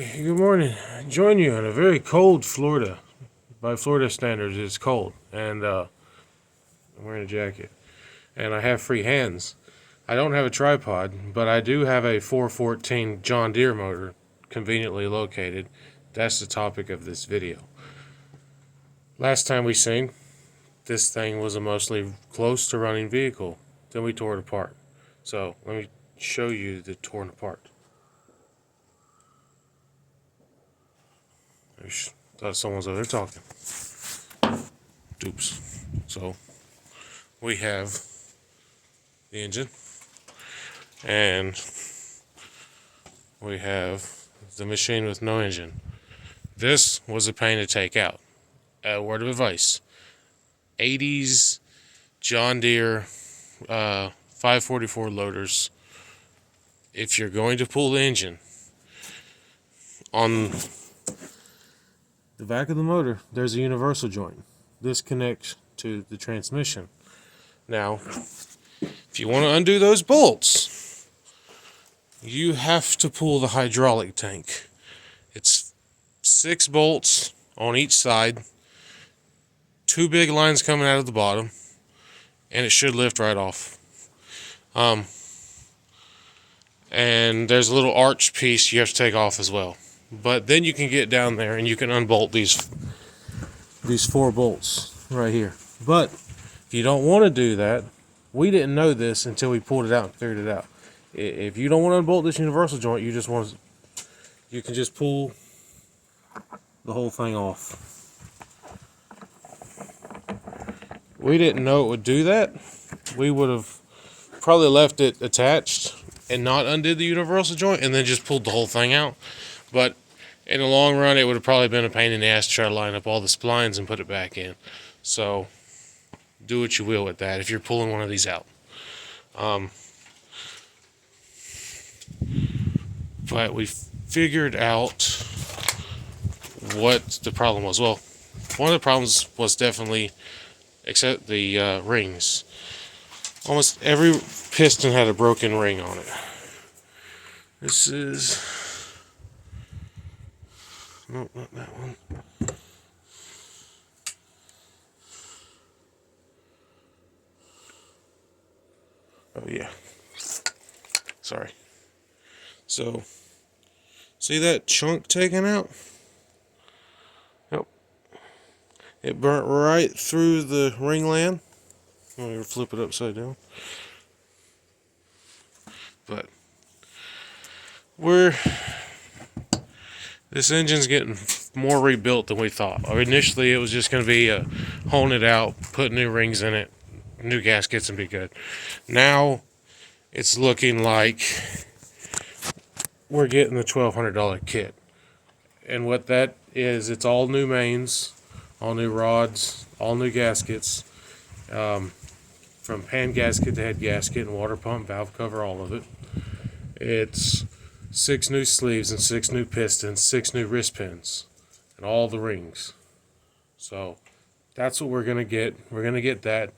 Hey, good morning. Join you in a very cold Florida. By Florida standards, it's cold, and I'm wearing a jacket, and I have free hands. I don't have a tripod, but I do have a 414 John Deere motor conveniently located. That's the topic of this video. Last time we seen, this thing was a mostly close to running vehicle. Then we tore it apart. So let me show you the torn apart. I thought someone was over there talking. Oops. So we have the engine, and we have the machine with no engine. This was a pain to take out. A word of advice: 80s John Deere 544 loaders. If you're going to pull the engine, on the back of the motor, there's a universal joint. This connects to the transmission. Now, if you want to undo those bolts, you have to pull the hydraulic tank. It's 6 bolts on each side, 2 big lines coming out of the bottom, and it should lift right off. And there's a little arch piece you have to take off as well. But then you can get down there and you can unbolt these 4 bolts right here. But if you don't want to do that, we didn't know this until we pulled it out and figured it out. If you don't want to unbolt this universal joint, you can just pull the whole thing off. We didn't know it would do that. We would have probably left it attached and not undid the universal joint and then just pulled the whole thing out. But in the long run, it would have probably been a pain in the ass to try to line up all the splines and put it back in. So do what you will with that if you're pulling one of these out. But we figured out what the problem was. Well, one of the problems was definitely except the rings. Almost every piston had a broken ring on it. This is... no, not that one. Oh, yeah. Sorry. So, see that chunk taken out? Yep. It burnt right through the ringland. I'm going to flip it upside down. But this engine's getting more rebuilt than we thought. Initially, it was just going to be honing it out, put new rings in it, new gaskets, and be good. Now, it's looking like we're getting the $1,200 kit. And what that is, it's all new mains, all new rods, all new gaskets. From pan gasket to head gasket and water pump, valve cover, all of it. It's 6 new sleeves and 6 new pistons, 6 new wrist pins, and all the rings. So that's what we're going to get. We're going to get that.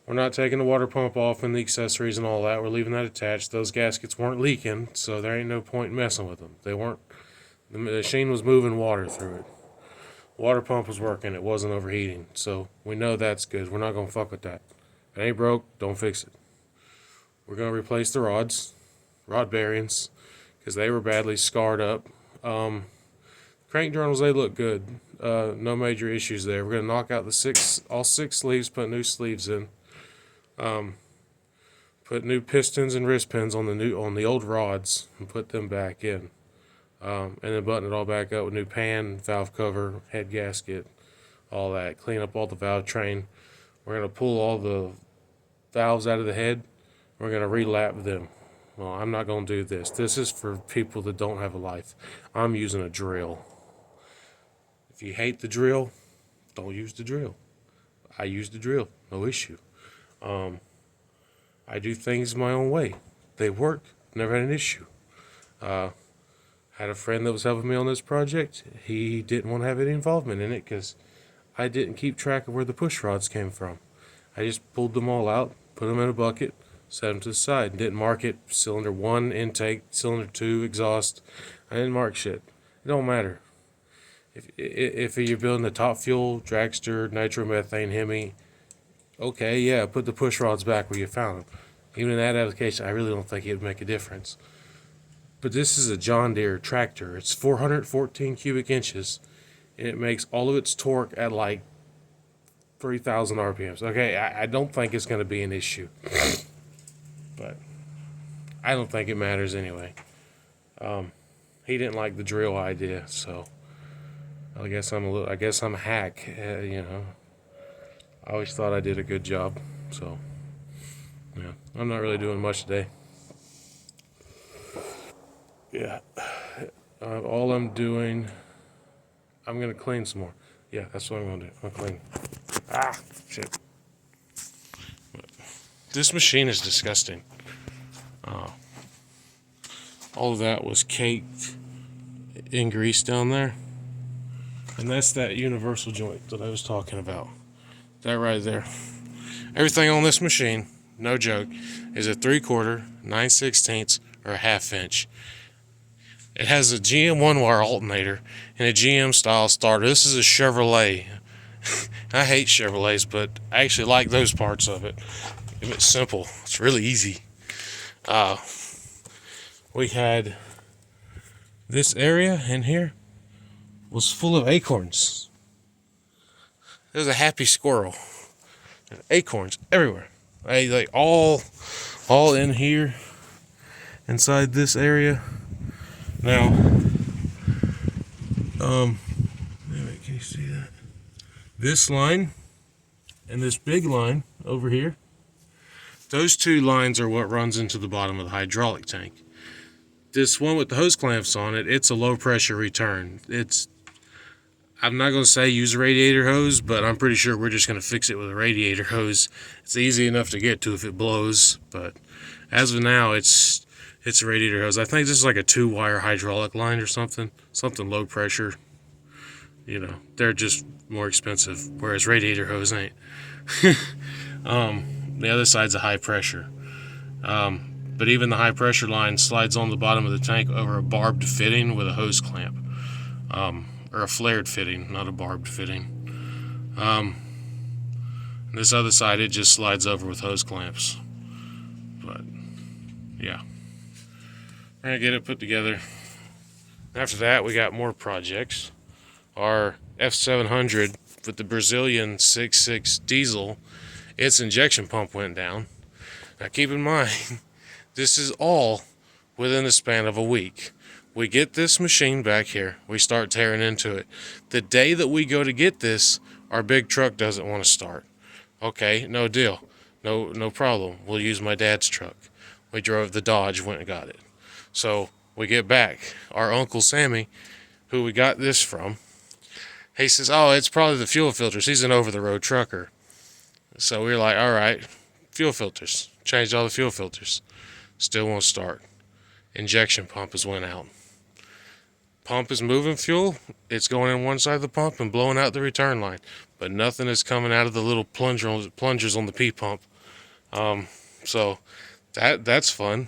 We're not taking the water pump off and the accessories and all that. We're leaving that attached. Those gaskets weren't leaking, so there ain't no point in messing with them. They weren't. The machine was moving water through it. Water pump was working. It wasn't overheating. So we know that's good. We're not going to fuck with that. If it ain't broke, don't fix it. We're going to replace the rod bearings, because they were badly scarred up. Crank journals, they look good. No major issues there. We're going to knock out all 6 sleeves, put new sleeves in. Put new pistons and wrist pins on the old rods and put them back in. And then button it all back up with new pan, valve cover, head gasket, all that. Clean up all the valve train. We're going to pull all the valves out of the head. We're going to relap them. Well, I'm not going to do this. This is for people that don't have a life. I'm using a drill. If you hate the drill, don't use the drill. I use the drill. No issue. I do things my own way. They work. Never had an issue. Had a friend that was helping me on this project. He didn't want to have any involvement in it because I didn't keep track of where the push rods came from. I just pulled them all out, put them in a bucket, set them to the side. Didn't mark it. Cylinder 1 intake, cylinder 2 exhaust. I didn't mark shit. It don't matter. If you're building a top fuel, dragster, nitromethane, Hemi, okay, yeah, put the push rods back where you found them. Even in that application, I really don't think it would make a difference. But this is a John Deere tractor. It's 414 cubic inches, and it makes all of its torque at like 3,000 RPMs. Okay, I don't think it's going to be an issue, but I don't think it matters anyway. He didn't like the drill idea, so I guess I'm a hack. I always thought I did a good job, so yeah, I'm not really doing much today. Yeah, all I'm doing, I'm gonna clean some more. Yeah, that's what I'm gonna do. I'm gonna clean. Ah, shit. This machine is disgusting. All of that was caked in grease down there. And that's that universal joint that I was talking about. That right there. Everything on this machine, no joke, is a 3/4, 9/16, or a 1/2 inch. It has a GM one-wire alternator and a GM style starter. This is a Chevrolet. I hate Chevrolets, but I actually like those parts of it. It's simple. It's really easy. We had this area in here was full of acorns. There's a happy squirrel. Acorns everywhere. Like all in here inside this area. Now, can you see that? This line and this big line over here, those two lines are what runs into the bottom of the hydraulic tank. This one with the hose clamps on it, it's a low pressure return. I'm not going to say use a radiator hose, but I'm pretty sure we're just going to fix it with a radiator hose. It's easy enough to get to if it blows, but as of now, it's a radiator hose. I think this is like a 2-wire hydraulic line or something low pressure. They're just more expensive, whereas radiator hose ain't. The other side's a high pressure. But even the high pressure line slides on the bottom of the tank over a barbed fitting with a hose clamp. Or a flared fitting, not a barbed fitting. This other side, it just slides over with hose clamps. But, yeah. We're going to get it put together. After that, we got more projects. Our F700 with the Brazilian 6.6 diesel, its injection pump went down. Now keep in mind, this is all within the span of a week. We get this machine back here. We start tearing into it. The day that we go to get this, our big truck doesn't want to start. Okay, no deal. No problem. We'll use my dad's truck. We drove the Dodge, went and got it. So we get back. Our Uncle Sammy, who we got this from, he says, oh, it's probably the fuel filters. He's an over-the-road trucker. So we were like, all right, fuel filters. Changed all the fuel filters. Still won't start. Injection pump has went out. Pump is moving fuel. It's going in one side of the pump and blowing out the return line. But nothing is coming out of the little plungers on the P pump. So that's fun.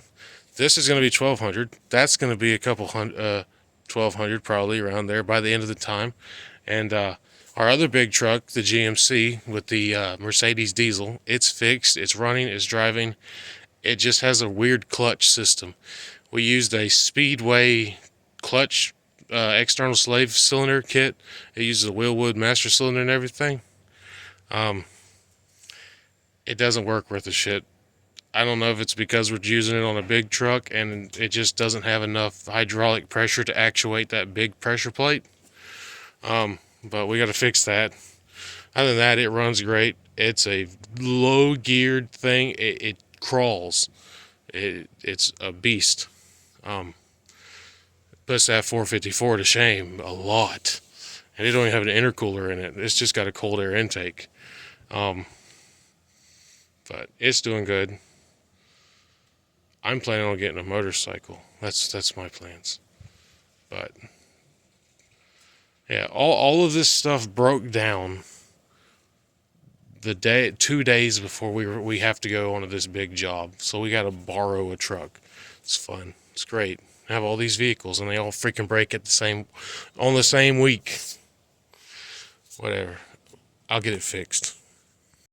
This is going to be 1,200. That's going to be a couple hundred, 1,200 probably around there by the end of the time. And our other big truck, the GMC with the Mercedes diesel, it's fixed, it's running, it's driving. It just has a weird clutch system. We used a Speedway clutch external slave cylinder kit. It uses a Willwood master cylinder and everything. It doesn't work worth a shit. I don't know if it's because we're using it on a big truck and it just doesn't have enough hydraulic pressure to actuate that big pressure plate. But we got to fix that. Other than that, it runs great. It's a low geared thing. It crawls. It's a beast. Puts that 454 to shame a lot. And it don't even have an intercooler in it. It's just got a cold air intake. But it's doing good. I'm planning on getting a motorcycle. That's my plans. But yeah, all of this stuff broke down the 2 days before we have to go onto this big job. So we got to borrow a truck. It's fun. It's great. I have all these vehicles and they all freaking break on the same week. Whatever. I'll get it fixed.